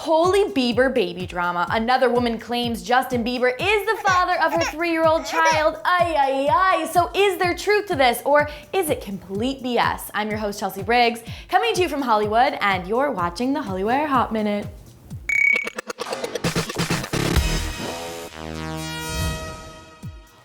Holy Bieber baby drama. Another woman claims Justin Bieber is the father of her 3-year-old child. Ay, ay, ay. So is there truth to this, or is it complete BS? I'm your host, Chelsea Briggs, coming to you from Hollywood, and you're watching the Hollywire Hot Minute.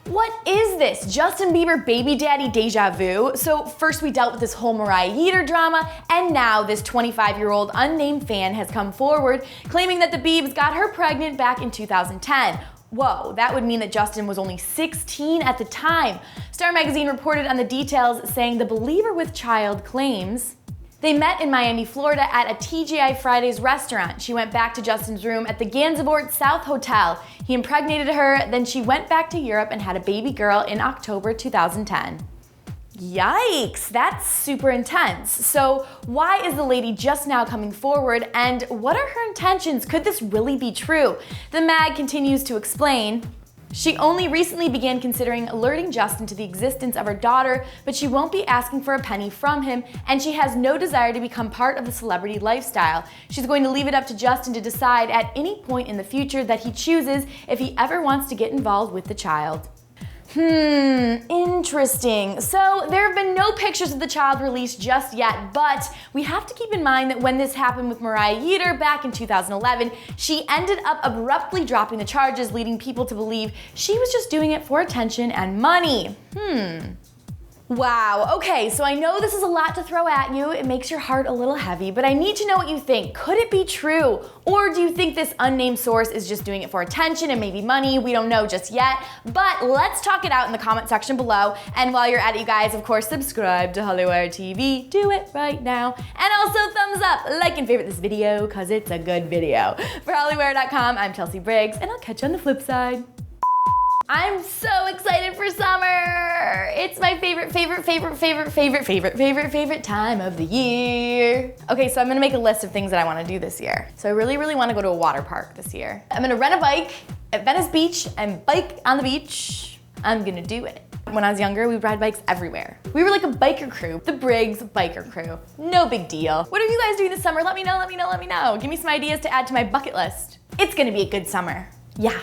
What is this? Justin Bieber baby daddy deja vu? So first we dealt with this whole Mariah Yeater drama, and now this 25-year-old unnamed fan has come forward claiming that the Biebs got her pregnant back in 2010. Whoa, that would mean that Justin was only 16 at the time. Star Magazine reported on the details, saying the believer with child claims they met in Miami, Florida at a TGI Fridays restaurant. She went back to Justin's room at the Gansevoort South Hotel. He impregnated her, then she went back to Europe and had a baby girl in October 2010. Yikes, that's super intense. So why is the lady just now coming forward, and what are her intentions? Could this really be true? The mag continues to explain. She only recently began considering alerting Justin to the existence of her daughter, but she won't be asking for a penny from him, and she has no desire to become part of the celebrity lifestyle. She's going to leave it up to Justin to decide at any point in the future that he chooses if he ever wants to get involved with the child. Interesting. So there have been no pictures of the child released just yet, but we have to keep in mind that when this happened with Mariah Yeater back in 2011, she ended up abruptly dropping the charges, leading people to believe she was just doing it for attention and money. Wow, okay, so I know this is a lot to throw at you. It makes your heart a little heavy, but I need to know what you think. Could it be true? Or do you think this unnamed source is just doing it for attention and maybe money? We don't know just yet, but let's talk it out in the comment section below. And while you're at it, you guys, of course, subscribe to Hollywire TV. Do it right now. And also thumbs up, like and favorite this video, cause it's a good video. For Hollywire.com, I'm Chelsea Briggs, and I'll catch you on the flip side. I'm so excited for summer! It's my favorite time of the year. Okay, so I'm gonna make a list of things that I wanna do this year. So I really wanna go to a water park this year. I'm gonna rent a bike at Venice Beach and bike on the beach. I'm gonna do it. When I was younger, we'd ride bikes everywhere. We were like a biker crew, the Briggs biker crew. No big deal. What are you guys doing this summer? Let me know. Give me some ideas to add to my bucket list. It's gonna be a good summer. Yeah.